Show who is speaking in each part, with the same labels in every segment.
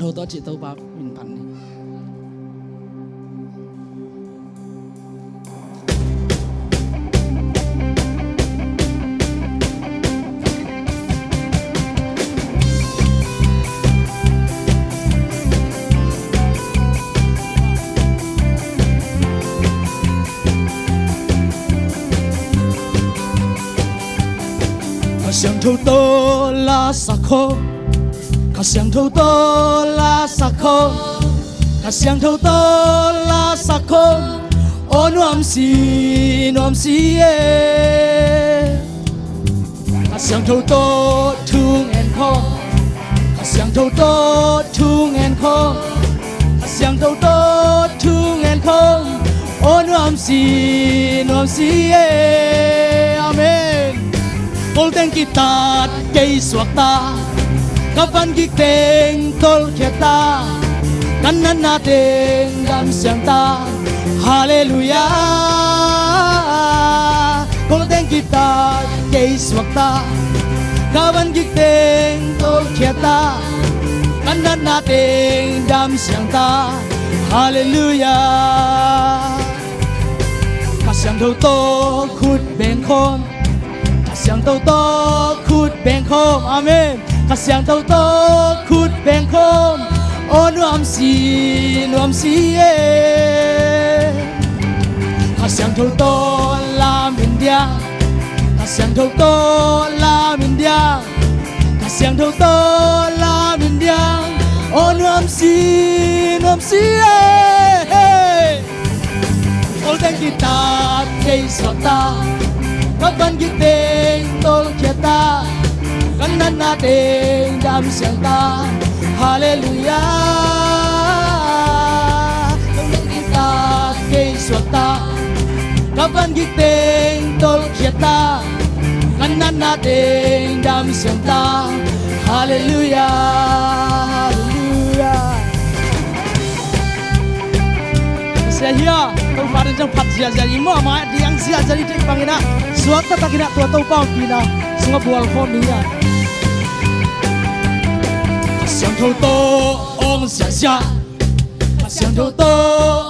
Speaker 1: Hồ tố chị tâu bạc mình phản đi. Kasang thâu tố la sa khô, kasang thâu tố la sa khô, kasang thâu tố la sa khô, o nuam si e. Kasang thâu tố thung en khô, kasang thâu tố thung en khô, kasang thâu tố thung en khô, o nuam si e. Amen. Tol teng kita kay swakta, kapan giteng tol kita, kanan natin dam siyang ta. Hallelujah. Tol teng kita kay swakta, kapan giteng tol kita, kanan natin dam siyang ta. Hallelujah. Kasyang thâu to khut beng khôn, kasyang thâu to khut beng khôn. Amen. Kasyang thâu to khut beng khôn, o nuam si e. Kasyang thâu to la min dia, kasyang thâu to la min dia, kasyang thâu to la min dia, o nuam si e. Tol teng kita kay swakta, kapan giteng tol kita, kanan natin dam siyang ta. Hallelujah. Tol teng kita kay swakta, kapan giteng tol kita, kanan natin dam siyang ta. Hallelujah. Hallelujah. Saya hiya, tau farin jang phat zia zia imo ama diang zia zia dik pangina, suak ta takina tua tau pau pina, sunga bual khom niya. Kasyang thâu to ong zia zia, kasyang thâu to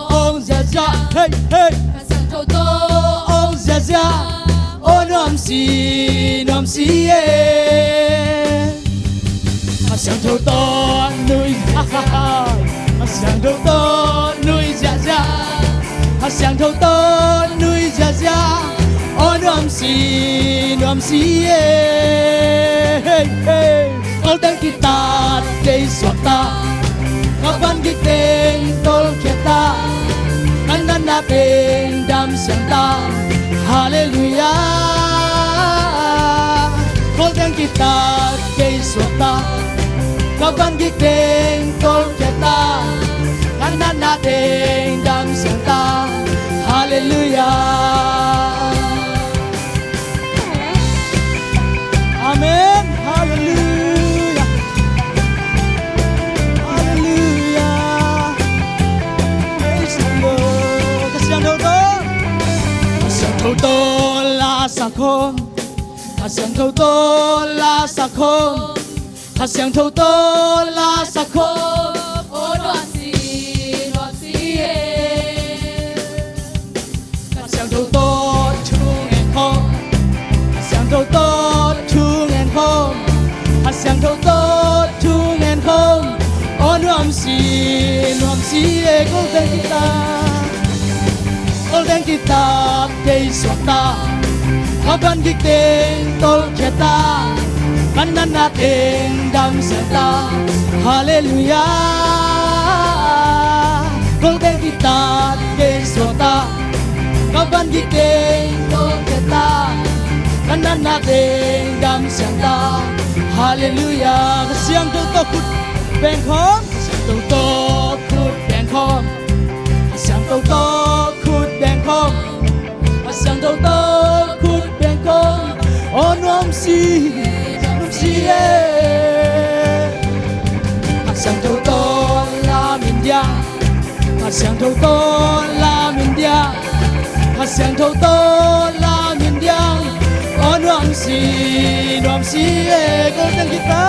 Speaker 1: ong zia zia, hey hey. Kasyang thâu to ong zia zia, o nuam si e. Kasyang thâu to nuôi ha ha ha, kasyang thâu to nuôi zia zia, kasyang thâu to nuôi zia zia, o nuam si e. Hey hey. Tol teng kita kay swakta, kapan giteng tol kita, kanan natin dam siyang ta. Hallelujah. Tol teng kita kay swakta, kapan giteng tol kita, kanan natin dam siyang ta. Hallelujah. Amen. Hallelujah. Hallelujah. Praise the Lord. Kasyang thâu to, kasyang thâu to la sa khôn, kasyang thâu to la sa khôn, kasyang thâu to la sa khôn, o nuam si e. Kasyang thâu to thung en khôn, kasyang thâu to thung en khôn, kasyang thâu to thung en khôn, o nuam si e. Tol teng kita kay swakta, kapan giteng tol kita, kanan natin dam siyang ta. Hallelujah. Tol teng kita kay swakta, kapan giteng tol kita, kanan natin dam siyang ta. Hallelujah. Kasyang thâu to khut beng khôn, kasyang thâu to khut beng khôn, kasyang thâu to khut beng khôn, kasyang thâu to khut beng khôn, o nuam si e. Kasyang thâu to la min dia, kasyang thâu to la min dia, kasyang thâu to la min dia, o nuam si e. Tol teng kita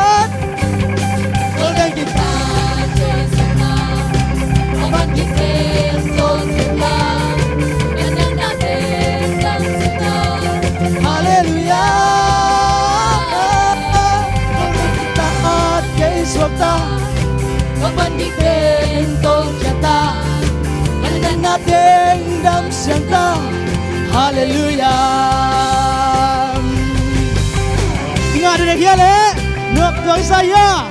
Speaker 1: Kapan dipentong jata Kanan natin damsyang ta Hallelujah Ingat ada kia le Nuk tuang saya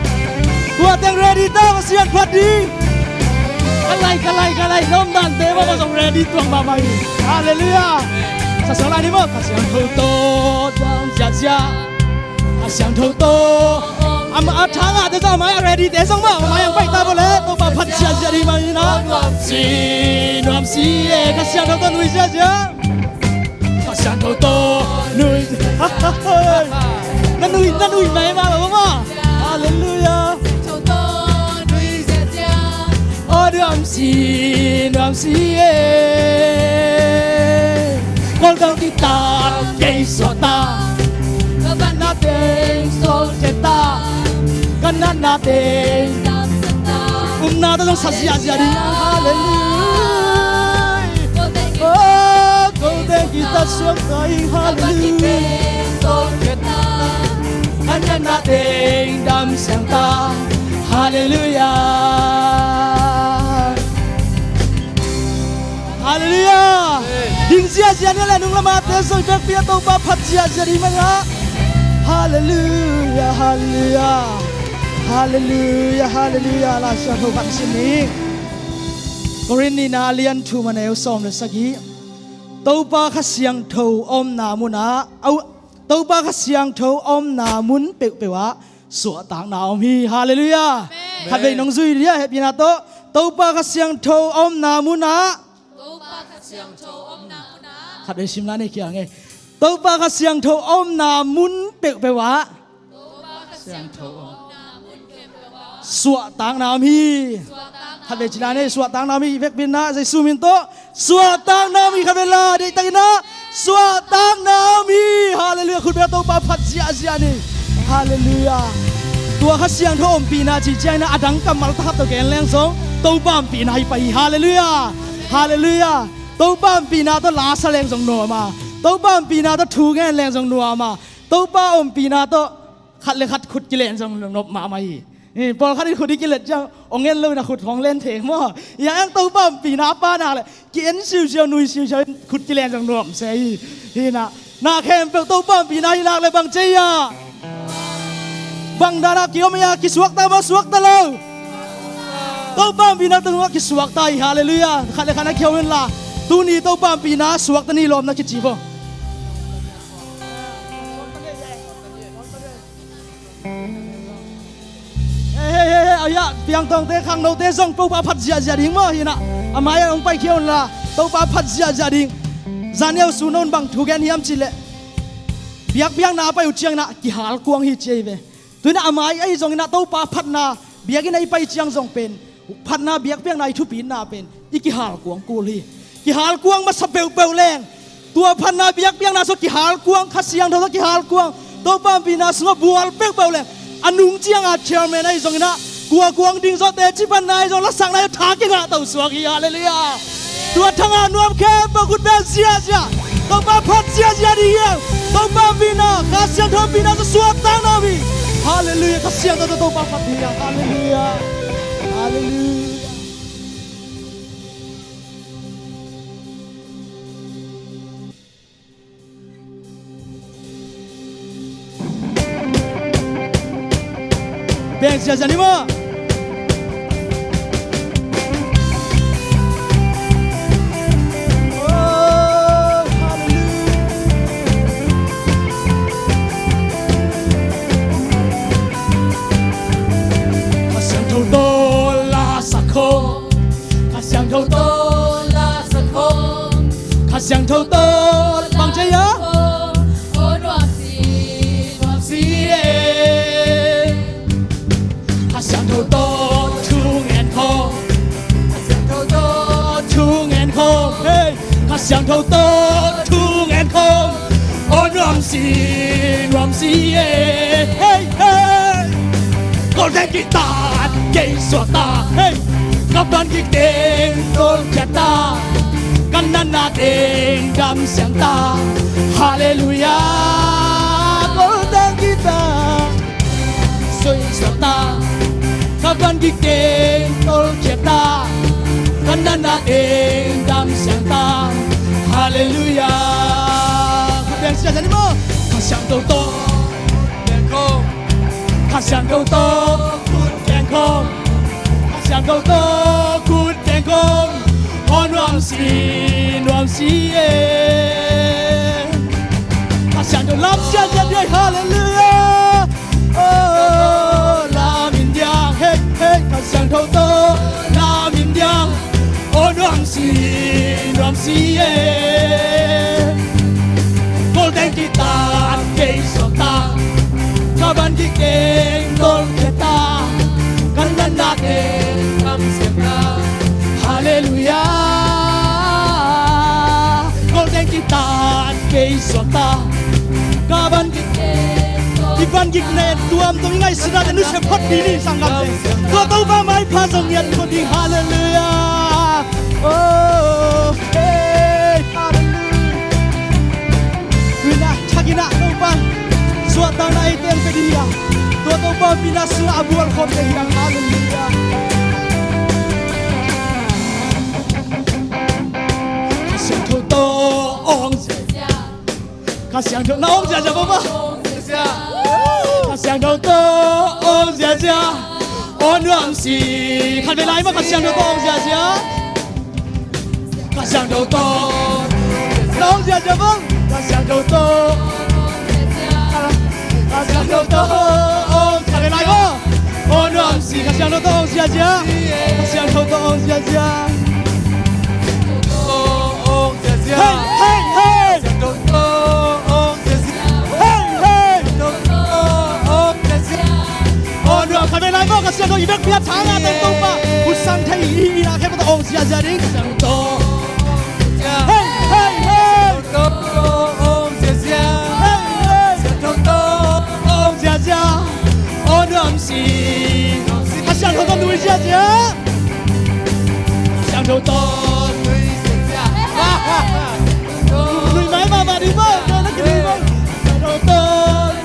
Speaker 1: Buat yang ready tau kasihan padi Kalai Nom dan tema masuk ready tuang mama ini Hallelujah Seseorang ni mo Kasihan toto Dam jia Kasihan toto Ama atang ada sama yang ready desong mo Ama yang baik tak boleh Toba pat jia di mana Nuam si Kasihan toto nui jia Kasihan toto Nui Nanui mai ma mama Hallelujah Nuam si Con đang đi ta cây sọ ta các bạn na tên số chết ta các bạn na tên na ta trong sát gì đi hallelujah oh con đang kita xuống tay hallelujah các bạn na tên đam sang ta hallelujah Hallelujah. Ding sia ni lah nung lama tesong dak pia tau ba phat sia di mana. Hallelujah, hallelujah. Hallelujah, hallelujah. La sha ho ban sini. Korin ni na lian thu maneu som le sagi. Tau ba kha siang tho om na muna. Au tau ba kha siang tho om na mun pe wa. Suwa tang na om hi. Hallelujah. Khat bei nong zui dia he pina to. Tau ba kha siang tho om na muna. Khát để sim lá này kia nghe tâu ba khát xiang thâu om na mun pe wa xiang thâu suwa tang nam hi khát để chỉ là này suwa tang nam hi vek bin na dây su min to suwa tang nam hi khát để la để tay na suwa tang nam hi hallelujah khut be tâu ba phat sia ni hallelujah tua khát xiang thâu om pi na chỉ chai na adang kamal ta to gen leng song tâu ba pi na hi pai hallelujah hallelujah tâu ba pi na to la sa leng song no ma tâu ba pi na to thu gen leng song no ma tâu ba om pi na to khat le khat khut ki len song nop ma maiนี่พอเขาได้ขุดกิเลสจังองเงินเลยนะขุดของเล่นเถงมั่วอย่างตัวป้าปีนาป้านาเลยกินชิวเชียวนุยชิวเชียวขุดกิเลสจังหนุ่มเสียที่น่ะนาแคมเปิลตัวป้าปีนาอีหลักเลยบางเจียบางดาราเกี่ยวไม่ยากิสวกตามาสวกตาเราตัวป้าปีนาตัวกิสวกตาฮาเลลูยาขัดเลยขันนักเกี่ยวเวลาตัวนี้ตัวป้าปีนาสวกตานี่ลมนักกิจีบayah piang tong te khang no te song pau ba phat zia ding mo hi na amaya ong pai khion la to ba phat zia ding zaniao sunon bang thu gen hiam chile biak biang na pai uchiang na ki hal kuang hi cheve tuina amai ai zong na to ba phat na biak in ai pai chiang zong pen phat na biak piang na thu pin na pen iki hal kuang kul hi ki hal kuang ma sapeu peu leng tua phat na biak piang na so ki hal kuang khasiang tho ki hal kuang to ba pi na so bual peu peu leng anung chiang a chairman ai zong na gua guang ding zo te chi pan nai zo la sang nai tha ki ga tau suak hi hallelujah tua thanga nuam khe ba gut ben sia to ba phat sia di hiang to ba bina ka siang tho bina so suak tang na bi hallelujah ka siang to ba phat hi hallelujah hallelujah ben sia ni mo Yang thâu tô bằng trái á, ô đoan xì Yang thâu tô chung en khô, Yang thâu tô chung en khô, hey, Yang thâu tô chung en khô, ô đoan xì hey hey, con đang guitar cây xóa ta, hey, các bạn kịch tên tôn chặt ta. Kanan natin damsyang ta hallelujah golden kita soy sota kaban gigeng tol kita kanana eng dam santa hallelujah kabiang siya sa mo kasyang to ko kasyang to kut keng ko kasyang to kut keng ko on wam si kasyang to lam siya jadi hallelujah oh lam indiang hey hey kasyang to lam indiang on wam si golden kita kay sota kaban gigeng tol kita kanan natin ang siyempre hallelujah golden kita kay sota kaban gigeng iban gignen tuam tumingay sila anu sepot dini sanggap tua tau ba mai pasong yan ko di hallelujah oh hey hallelujah wina chagina tau ba suat tau na iten pe dia tua tau ba bina su abual khom te hirang hallelujah kasyang to ong kasyang to na ong ja ba kasyang to ong ja on wam si kan về lại mà kasyang to ong ja kasyang to ong ja vâng kasyang to kasyang to ong kan về lại go on wam si kasyang to ong ja kasyang to ong ja hey hey hey kan về lại go kasyang to ibek piat thanga tem to pa usang thai ira ke ba ong ja ding kasyang to hey hey hey ong ja on wam si kasyang to nuôi ja kasyang to nuôi mãi mà đi vâng nó cứ đi vâng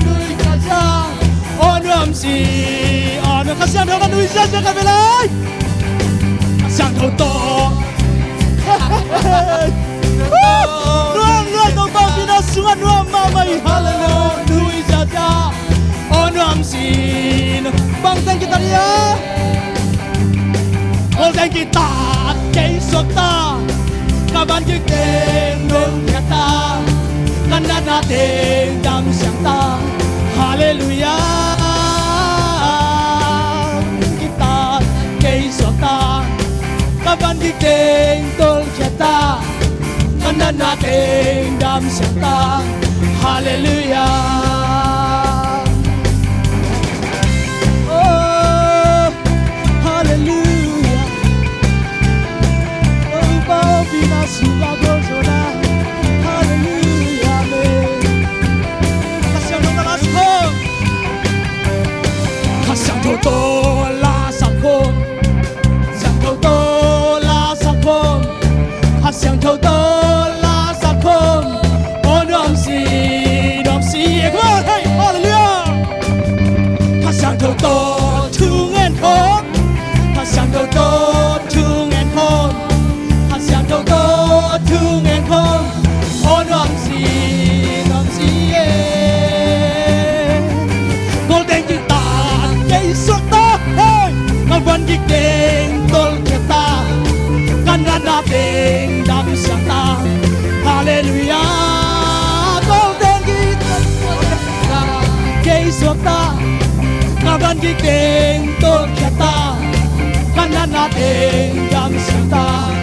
Speaker 1: nuôi kasyang on wam si on kasyang to nuôi ja kan về lại kasyang to nuôi tao bao bina sungan nuôi mama hallelujah nuôi ja on wam si bang teng kita dia golden kita kay sota kaban gigeng dong kata kanda natin dam siyang hallelujah kita kay sota kaban gigeng dong kata kanda natin dam siyang hallelujah oh hallelujah oh bao bina suga gozona hallelujah kasyang to la sakon kasyang to la sakon kasyang to la sakon kasyang to la sakon on wam si hey hallelujah kasyang to tung en kon kasyang to tung en kon kasyang to tung en kon on wam si golden kita kay sota hey kaban gigeng tol kita kanan natin dam siyang hallelujah golden kita kay sota kaban gigeng tol kita kanan natin dam siyang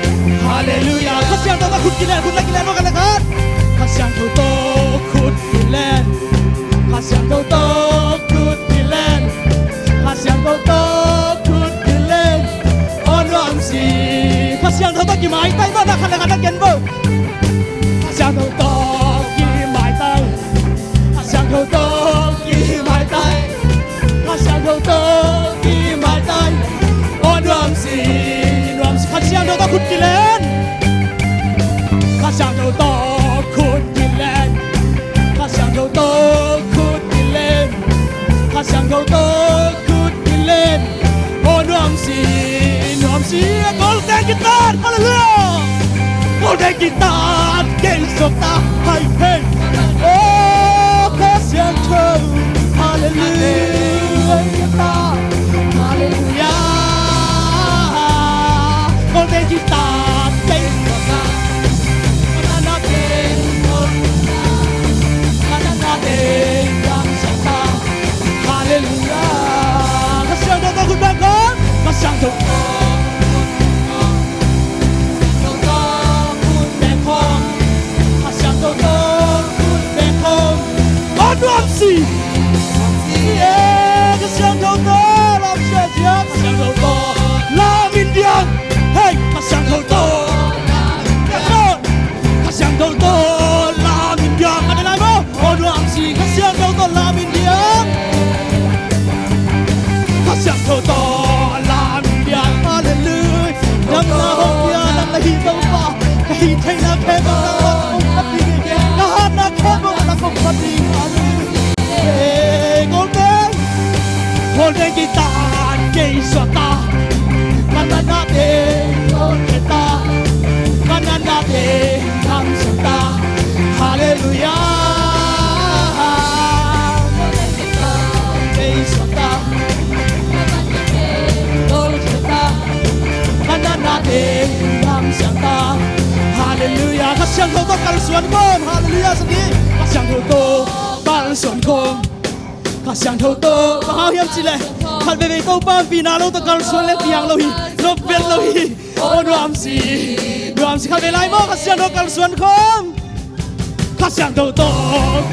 Speaker 1: hallelujah kasyang to kut kilen mo kanakan kasyang to kut kilen kasyang to kut kilen kasyang to kut kilen on wam si kasyang to ki mai tai ba na kanakan ken bo kasyang to ki mai tai kasyang to ki mai tai kasyang to ki mai tai on wam si kasyang to kut kilen kasyang to kut kilen kasyang to kut kilen kasyang to kut kilen on xia golden guitar hallelujah golden guitar keng sota hay hey oh kasihan kau hallelujah hallelujah golden guitar keng sota kanana keng sota kanana keng sota hallelujah kasihan kau kun bangkong kasihan kau Làm gì? Yeah, cái sáng đầu to làm chuyện gì? Cái sáng đầu to làm in điang. Hey, cái sáng đầu to. Cái sáng đầu to làm in điang. Ada lagi mo? Oh, làm gì? Cái sáng đầu to làm in điang. Cái sáng đầu to làm in điang. Hallelujah. Nắm na hông ya, nắm na hi đâu pa. Cái hi thay na khe ba na không phát đi cái. Na hát na khe ba na không phát đi. Golden guitar kay swata kanan natin kita kanan natin ang santa hallelujah golden guitar kay swata kita kanan natin ang santa hallelujah kasyang toto kalsuan kon hallelujah sendiri kasyang toto kalsuan kon Kasihan thâu tô bao hiểm chỉ lệ thật về câu ba vì nào lâu ta còn xuân lên tiếng lâu hi nó biết lâu hi ô làm gì thật về lại mò kasihan thâu còn xuân không kasihan thâu tô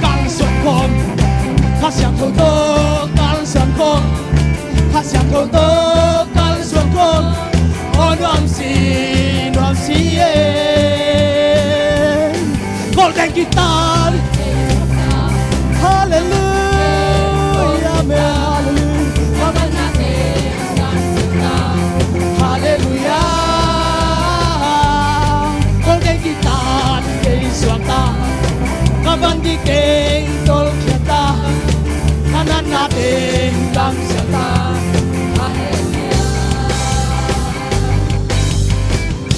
Speaker 1: còn xuân không kasihan thâu tô còn xuân không kasihan thâu tô còn xuân không ô làm gì golden guitar hallelujah hallelujah golden guitar kay swata kaban di keng tol kita kanan natin kang sata hallelujah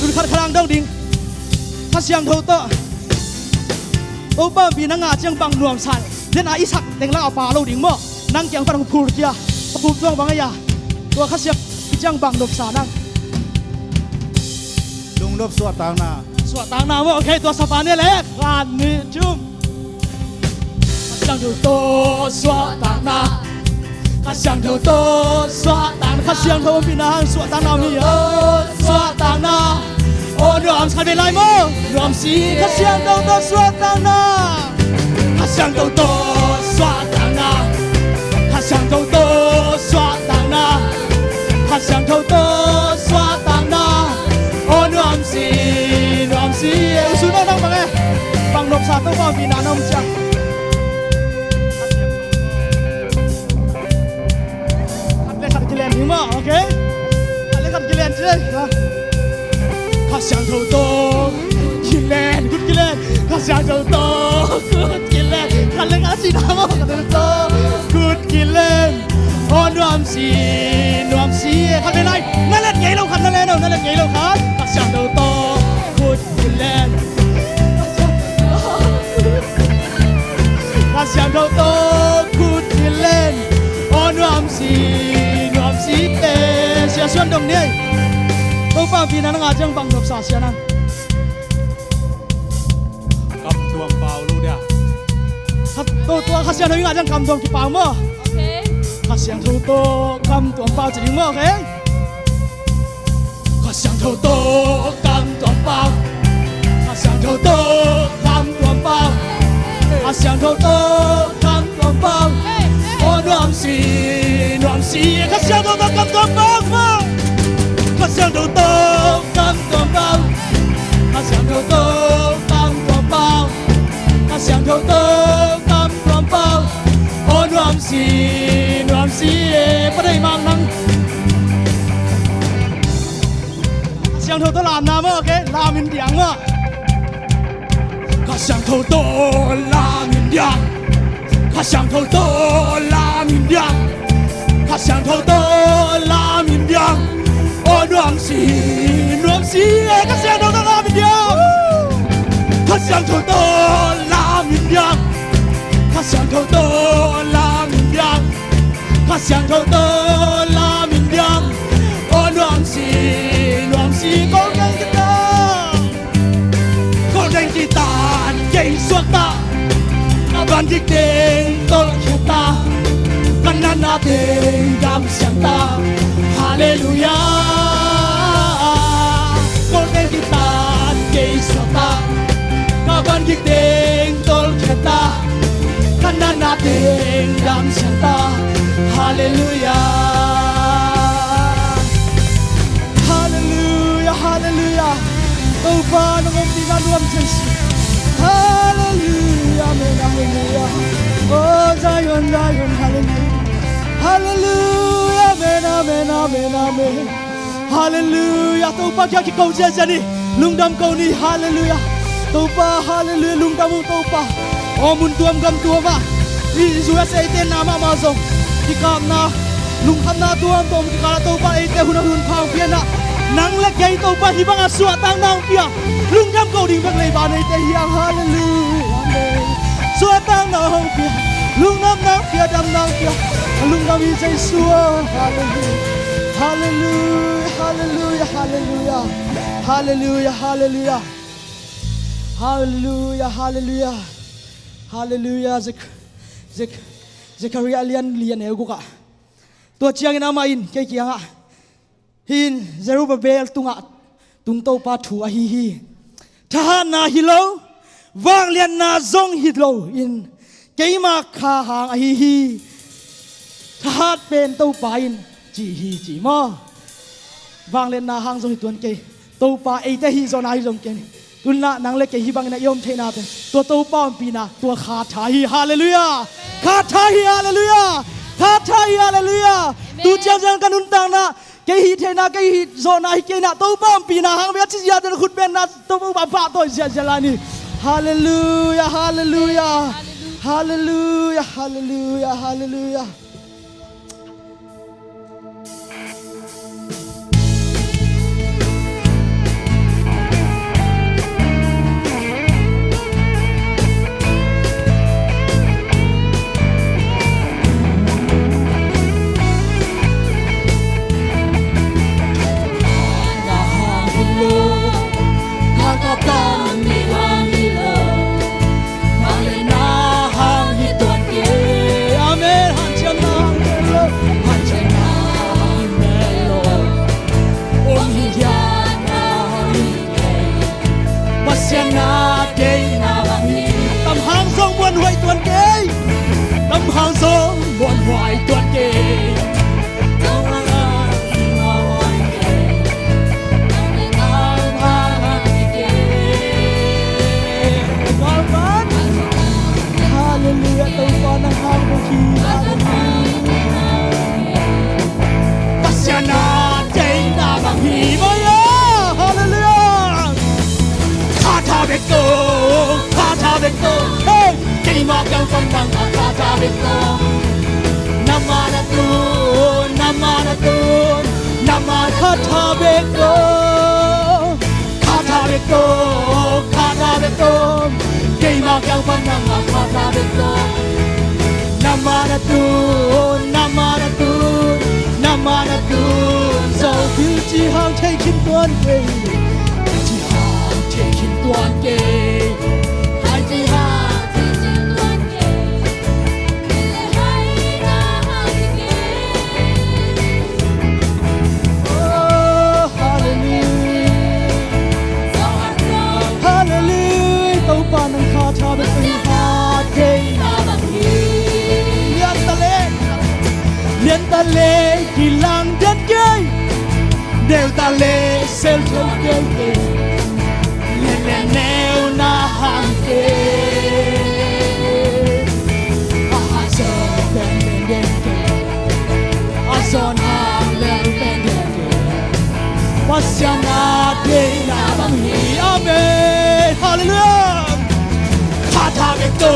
Speaker 1: dun khar kharang dong ding kasiang thâu to ô ba vì nó ngã chiang bằng nuông san nên ai sắc đeng lang apa lo ding mo nang kiang parang phur kia phur tuang bang ya tua khasiak chiang bang nop sa nang
Speaker 2: lung lop suat tang na
Speaker 1: mo okay tua sapa ne le kan ni chum kasiang thâu to suat tang na kasiang thâu to suat tang kasiang thâu pinang suat tang na mi suat tang na ô nuam sai về lại mo nuam si kasiang thâu to suat tang na kasiang thâu to suat tang na kasiang thâu to suat tang na kasiang thâu to suat tang na ô nuam si usun nang bang e bang nop sa to ba vi na nom chang le khat kilen ni mo okay le khat kilen che kasiang thâu to kilen good kilen kasiang thâu to good kilen kan le ka si na mo ka to good kilen ô nuam si kan le lai na let ngai lo kan na le no na let ngai lo kan kasiang thâu to good kilen kasiang thâu to good kilen ô nuam si sia xuân đồng ni tô pa vì nó ngã chang bang nop sa sia nang
Speaker 2: cầm tuồng bao luôn nha
Speaker 1: tô kasiang thâu ngã chang kam tuang ki pao mo
Speaker 3: Okay.
Speaker 1: kasiang thâu to kam tuang pao chỉ mo okay kasiang thâu to kam tuang pao kasiang thâu to kam tuang pao kasiang thâu to kam tuang pao ô nuam si kasiang thâu to kam tuang pao mo kasiang thâu to kam tuang pao kasiang thâu to kam tuang pao kasiang thâu to kam tuang pao ô nuam si pa dai mang nang kasiang thâu to làm nào mo okay làm in điang mo kasiang thâu to làm in điang kasiang thâu to làm in điang kasiang thâu to làm in điang ô nuam si 想头多拉明亮，他想头多拉明亮，他想头多拉明亮，我乱是高人的他，高人的蛋给说他，那班的电都给他，那那电感想他，哈利路亚，高人的蛋给说他。Kapan giting tol kita Kanan natin dam siyata Hallelujah Hallelujah Hallelujah Tâu ba ng umpinan wam Jesu Hallelujah Amen Hallelujah Oh Zion Zion Hallelujah Hallelujah Amen Amen Amen Amen Hallelujah Tâu ba kya ki câu dyan ni Lung dam câu ni Hallelujah Tâu pa hallelujah lung tamu tâu pa o mun tuam gam tuama I Juya sa ite nama mazong Dikam na lung kam na tuam tom Dikala tâu pa ite hunahun pang pia na Nang lagay tâu pa hibang aswa tang nang pia Lung kam kau ding bang laiba na ite hiyang hallelujah amen Swa tang nang pia Lung nam nang pia dam nang pia Lung kam isay suwa hallelujah Hallelujah Hallelujah Hallelujah Hallelujah Hallelujah Hallelujah, hallelujah, hallelujah. Zechariah lian ego ka. Tua chiang ina main kay kianga. Hin Zerubbabel tunga tungto pa thu hi. Tahan na hilo, wang lian na zong hilo in. Kay ma kha hang hi. Tahat pen to pa in ji mo. Wang lian na hang zong hituan kay. To pa ay te hi zong na hi zong kay. Tuân na nang lệ cái hibang na yom thế nào thế tua tàu bao pina tua khát thai hallelujah khát thai hallelujah khát thai hallelujah tu chiang kanun tang na cái hi thế na cái hi zona hi cái na tàu bao pina hang biết gì ada khut ben na tàu bao ba tôi jalani hallelujah hallelujah hallelujah hallelujah hallelujah Tâm hàng gió buồn hoài tuột kề Tâm hàng gió buồn kề Tâm hàng kề Con vẫn Hallelujah tâu con ang hàng của khi Pasiana chay na bằng hi maya Hallelujah Kata beko Hey Kay magang pambang kata beko Namanatun Kata beko Kay magang pambang kata beko Namanatun So feel chi hang taking tuan kay Chi hang taking tuan kay Hai chi hang Liên ta lê kỳ lang đất cây đều ta lê sel theo cây kề lên neo na hàng kề azon ben kề azon hàng lên ben kề pasiang na de na bang hi amen hallelujah kata beko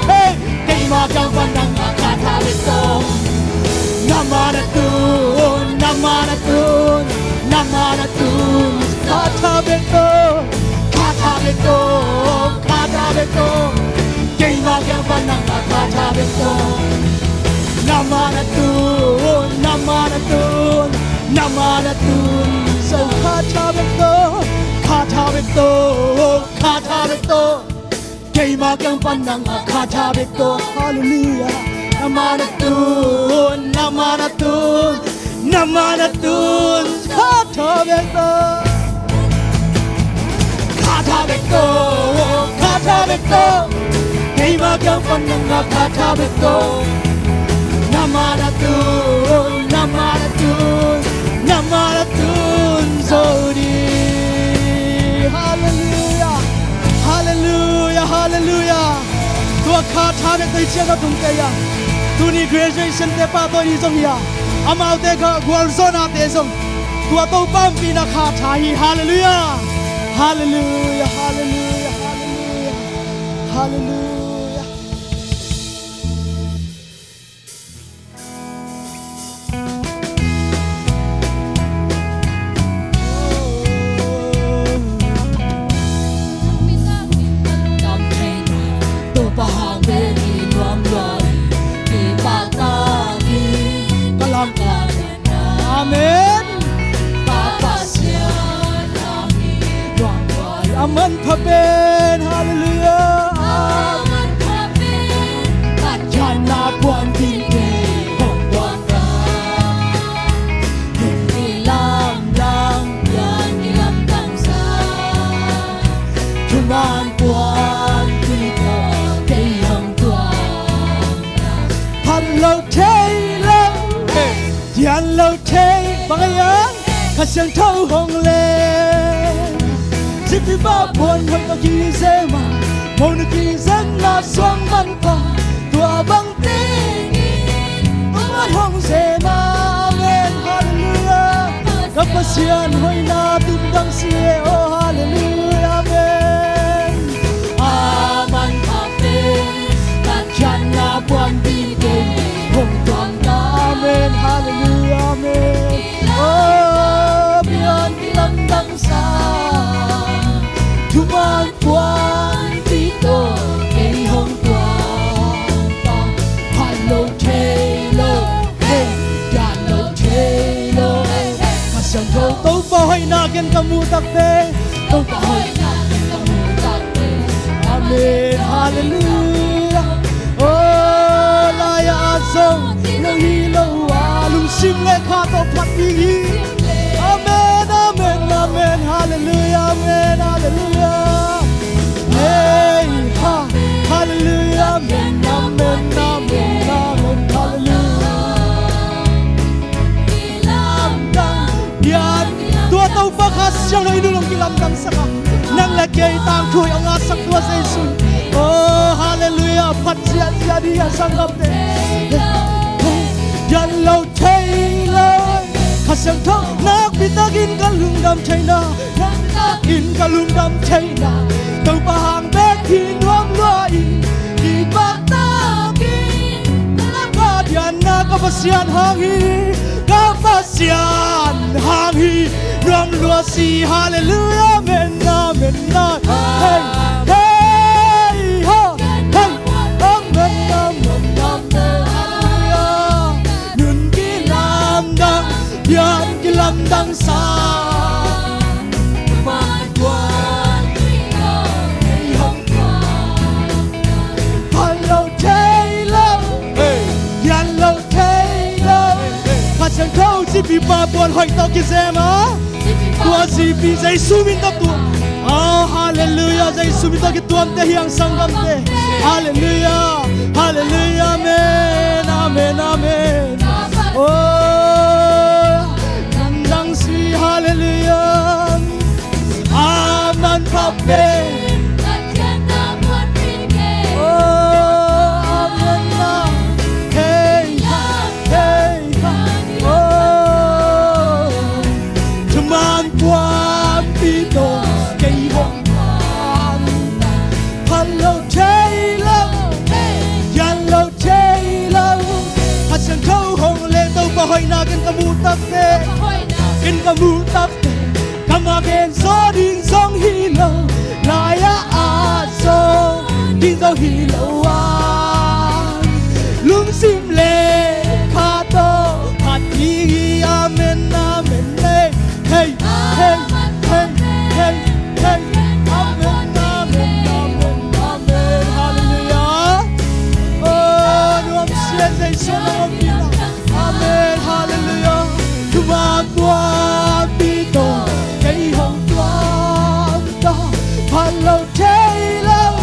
Speaker 1: hey kay magang bandang kata beko namanatun kata beko beko Keima kang panang kata beko Nama na tun So kata beko Keima kang panang kata beko Hallelujah Nama na tun kata beko Kata beko Keima kang panang kata beko Nama na tun Zodi Hallelujah Hallelujah Hallelujah Tua kata beko ichiang tung kaya Tuni graduation te pa to isong ya Amau te ka gualzona te song Tua to pampi na kata hi Hallelujah Hallelujah Hallelujah Hallelujah Hallelujah Amen. Aman paben, hallelujah. Aman paben, katjana buan binte, hong buan ra. Ilam dang, yan ilam dang sa. Cuman buan kita, kay hong tuan. Hello Taylor, yan lo Taylor, bangayang kasyang tau hong le. Chỉ ba buồn hơn có khi dễ mà một nước khi dân là xoang văn pa tua băng tình tua hong dễ mà amen hallelujah các bác sĩ hồi na tung đăng xie oh hallelujah amen aman amen các chân là buồn bi tình hong tuang ta amen hallelujah amen oh bian lâm đăng sa Tuman buan tito kay hong tuan ta Hello Taylor, hey, Hello Taylor Kasyang tau pahoy nakin kamutak te Tau pahoy nakin kamutak te Amen, hallelujah Oh, laya asong nang hilaw alung simle kato patigi Amen, amen, amen, hallelujah, amen, hallelujah. Hey, ha, hallelujah, amen, amen, amen, amen, hallelujah. Kilamdang, yan, tua tau bakas siyang na inulong kilamdang saka. Nang lagay tang tuy ang asak tua sa Yesu. Oh, hallelujah, patsiya diya sangkap de. Yan lau Taylor. Kasyang thong nakbitagin kalungdam China Nakbitagin kalungdam China Tau pahang bekin wang luai Ibagtagin Kalagadian na kapasyan hangi Kapasyan hangi Nuang luasi hallelujah amen amen hey hey ho hey amen amen amen hallelujah Nun kilamdang Yan kilamdang sa Magwan Kay hong tuan Hello Taylor Yan lo Taylor Kasyang tau zipi babuan hoy tau kizema Tua zipi zay sumin tap tu Oh hallelujah zay sumin tau kituam te hiyang sanggam te Hallelujah Hallelujah amen amen amen Oh Hallelujah Aman pape Katjana buan binte Oh amen na Hey hey Oh Cuman buan pito Kay hong tuan Hello Taylor Hello Taylor Kasyang kau hong le tau pahoy nakin kamutak te Kin kamutak te Kamagen so ding song hilo Laya aso đi dấu hi lâu an lung sim lệ khát tô khát đi amen amen hey hey hey hey hey hey amen amen amen amen hallelujah oh nuông xiên dây xuân ôm đi amen hallelujah tu ma qua bi tô cây hồng qua ta phan lâu thế lâu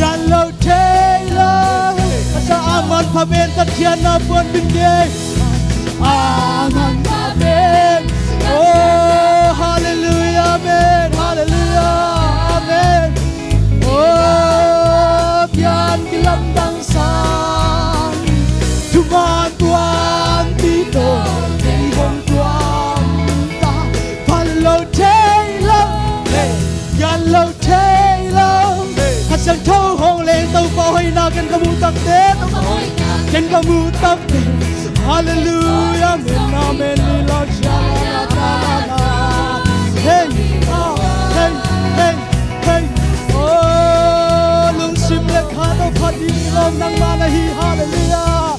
Speaker 1: yan lâu thế lâu sa aman phaben ta thian na pon bin de aman phaben oh hallelujah amen hallelujah amen oh pian kilam dang sang tu man tuan ti to cây hồng tuan ta phan lâu thế lâu yan lâu thế lâu hạt sang thâu hồng lên tàu pháo hay na cần kamu tak te cần kamu tak te hallelujah amen amen lila shalala hey hey hey hey oh lung sim le khano phadi lom nang mana hi hallelujah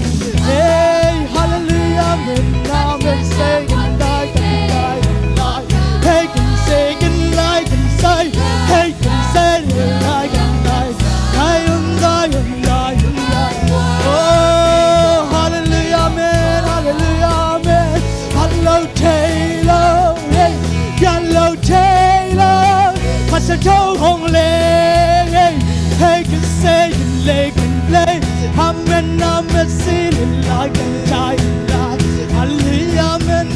Speaker 1: hey hallelujah amen amen say dai dai hey can say can lie can say hey can say lie can lie oh hallelujah amen hallelujah amen hello Taylor hey hello Taylor phát sẽ thâu hồng lên hey can say can lay can play amen amen say lie can die hallelujah amen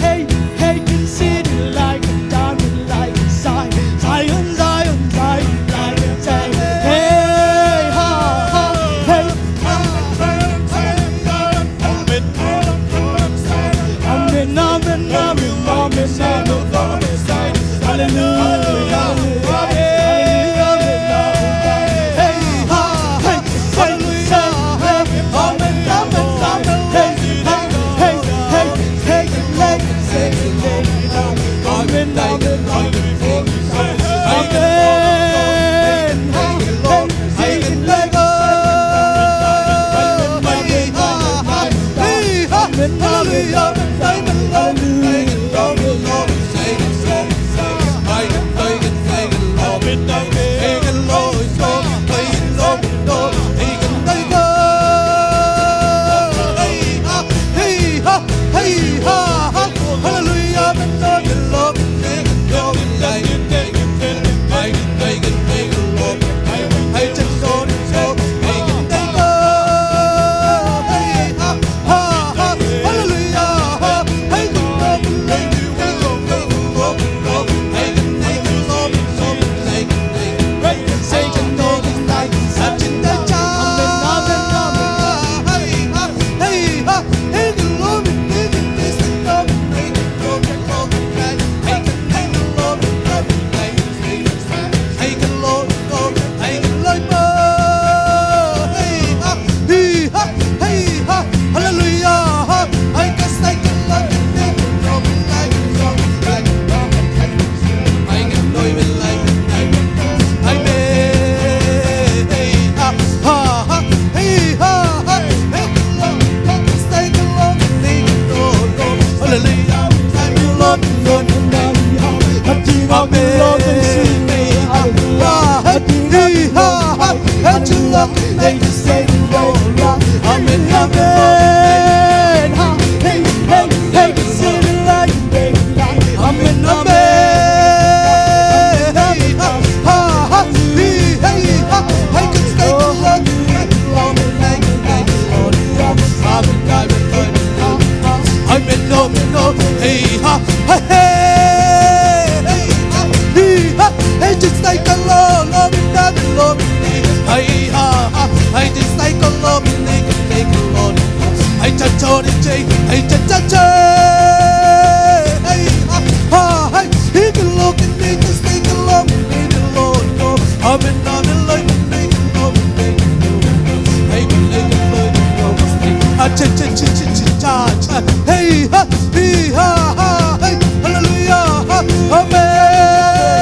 Speaker 1: hey hey can see the light can down the light inside Zion Zion Zion light can say hey ha ha hey amen amen amen amen hallelujah Hey, ha, hey, ha, hey, hallelujah, amen.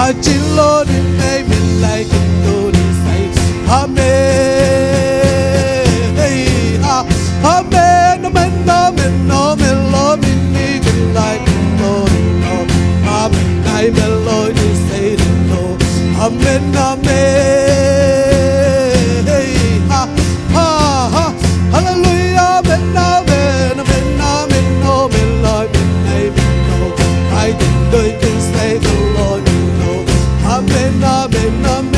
Speaker 3: hai chín lô đi đây mình lại kinh đô đi say amen amen amen amen amen lo mình đi kinh lại kinh đô đi lo amen ai mình lo đi say đi lo amen amen hallelujah amen amen amen amen amen lo mình ai mình lo ai kinh đôi kinh say đi lo đi lo amen amen amen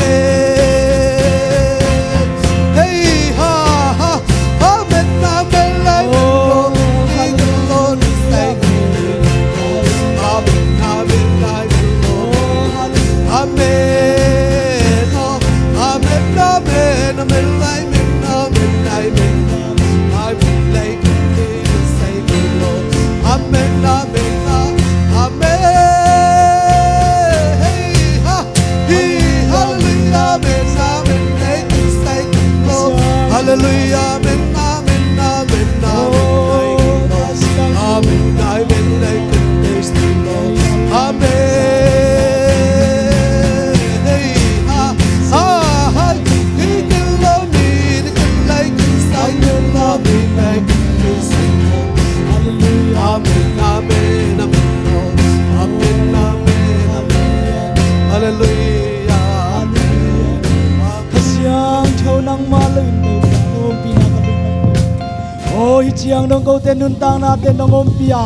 Speaker 3: hey ha ha amen amen lo mình đi lo đi say đi lo amen amen amen lo amen amen amen amen lai mình amen lai mình ai mình lai kinh đi say đi lo amen amen amen hey ha he hallelujah amen amen lai kinh say đi lo hallelujah amen amen amen amen amen lai kinh đi say lo amen hey ha ha ha he can love me the can like I can love me like this hallelujah amen amen amen amen amen amen hallelujah amen
Speaker 1: Kasiang thâu nang ma lên từ ôm pina ka lung ôi chiang dong câu tên nun tang na tên dong ôm pia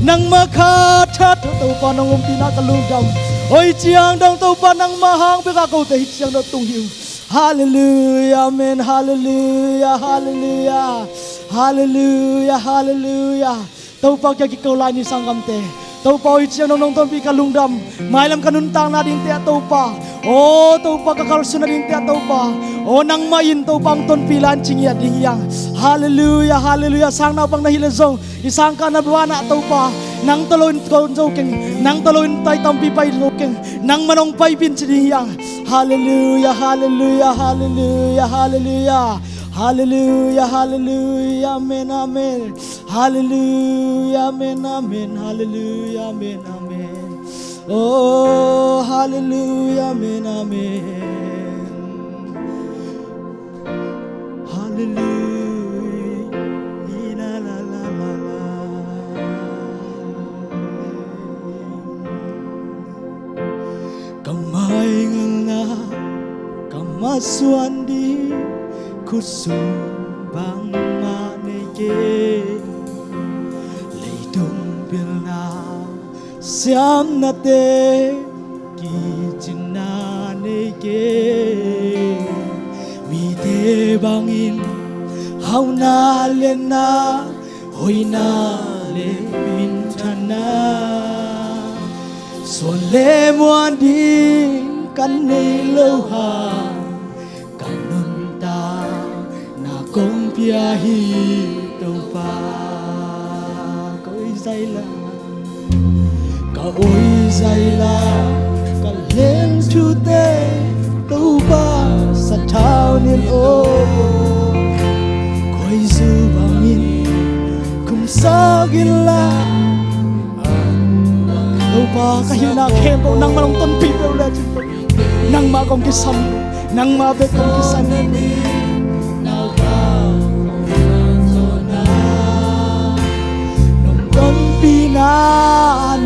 Speaker 1: nang ma kha tha tàu pa nang ôm pina ka lung dam ôi chiang dong tàu pa nang ma hang pe ka câu te chiang dong tung hiu hallelujah amen hallelujah hallelujah hallelujah hallelujah tàu pa kya ki câu lai ni sangam te tàu pa ôi chiang dong tom pi ka lung dam mai lam ka nun tang na ding te tàu pa ô tàu pa ka kal sun na ding te tàu pa ô nang ma in tàu pang ton pi lan ching ya ding yang hallelujah hallelujah sang na pang na hila zong isang ka na buana tàu pa nang taloin kon zo keng nang taloin tai tam pi pai zo keng nang manong pai pin ching yang hallelujah hallelujah hallelujah hallelujah hallelujah hallelujah amen amen hallelujah amen amen hallelujah amen amen oh hallelujah amen amen hallelujah la la la la la kamay ngala kamaswan di kusum bang manege leidong bilna siam na te ki jinanege mi te bangin hauna lena hoina le bintana so le muan di kan nei lo ha kanun ta na kong pia hi tàu pa coi dây la cả ôi dây la cả lên chu te tàu pa sa thao niên ô coi du bangin kum sa gila tàu pa kahina na khem ko nang malong ton pi pe la nang ma kong kisan nang ma be kong kisan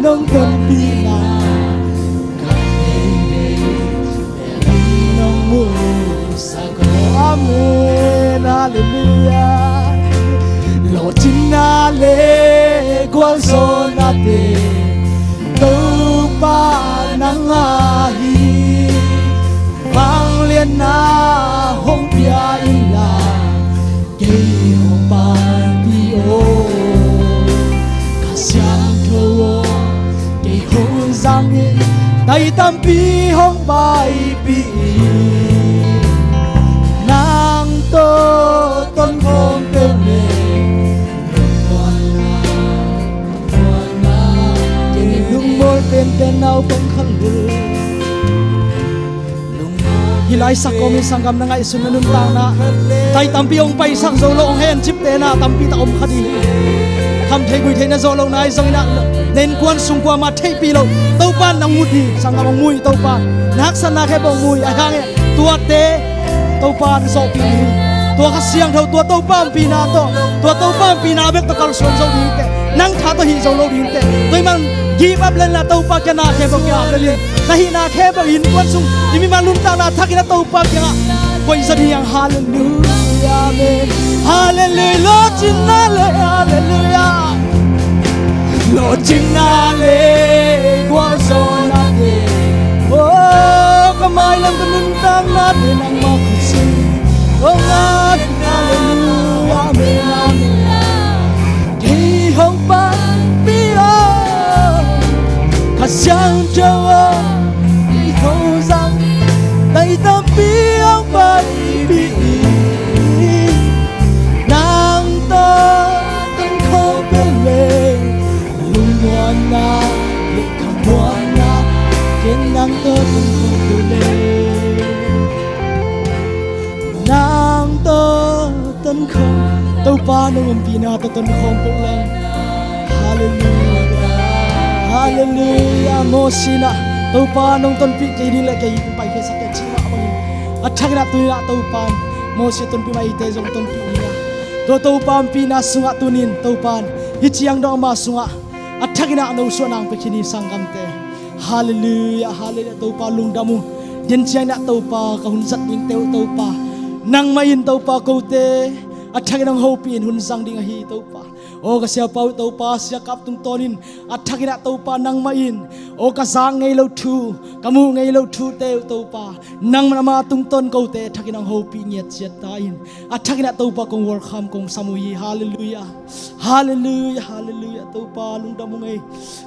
Speaker 1: nông con pina nông mù sa ko amen hallelujah lo tin na le gwal so na te tu pa nang hi bang liên na hong pia ila ke ho pa pi o siang thâu cái hôn giang tay tam pi hong bay pi nang to ton hong teo le quan la cái lung môi bên tên nào cũng khăn lư lung hilai sak ko mi sangam na ngai sun nun tang na tay tam pi hong pai sak zo lo hen chip te na tam pi ta om khadi tham thấy quỳ thấy na zo lâu nay dòng nặng nên quan sung qua mà thấy pi lo tàu pan nang mudi sang ngang mui tàu pan nak sana ke bong mui ai hang tua te tàu pan so pi tua ka siang thau tua tàu pan pi na to tua tàu pan pi na bek to kal son zo ding te nang tha to hi zo lo ding te tôi mang give up lên là tàu pan ke na ke bong ya lên na hi na ke bong in quan sung imi ma lum ta na thakina tàu pan ke koi za diang hallelujah amen hallelujah lo chin na le hallelujah lo chin na le qua so na de oh kamai lam kanun tang na de nang ma kusin oh na hallelujah amen amen di hong pa bi o ka xiang zhou di hong zang dai ta bi hong pa bi nang ta tang kho be le na le kamwana ken nang to le nang to tân không tàu pa nong pina to tân không po la hallelujah hallelujah mosina tàu pa nong tân pi ke di le ke pai ke sa ke chi ma bang athak na tu na tàu pan mosi tân pi mai te jong tân pi na do tàu pan pi na sunga tunin tàu pan hi chiang do ma sunga athakina no so nang pekini sangam te hallelujah hallelujah to pa lung damu yen chiang na to pa ka hun zat ding teu to pa nang main to pa ko te athakina ho pin hun sang ding hi to pa o ka sia pau to pa sia kap tung tonin athakina to pa nang main o ka sang ngei lo thu kamu ngei lo thu te to pa nang ma tung ton ko te thakina ho pi nget chiat ta in athakina to pa kong work ham kong samui hallelujah hallelujah hallelujah to pa lung da mungai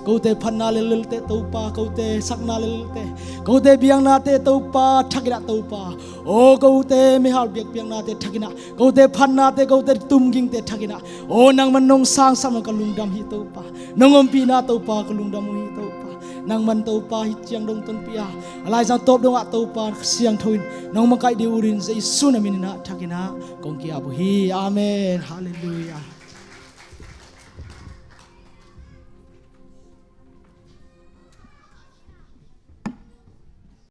Speaker 1: ko te phanna le lel te to pa ko te sakna le lel te ko te biang na te to pa thakina to pa o ko te me hal biak biang na te thakina ko te phanna te ko te tum ging te thakina o nang man nong sang sam ka lung dam hi to pa nongom pi na to pa ka lung dam hi to pa nang man to pa hi chiang dong ton pia alai sang top dong a to pa siang thoin nong makai di urin jaisu na min na thakina kong ki abu hi amen hallelujah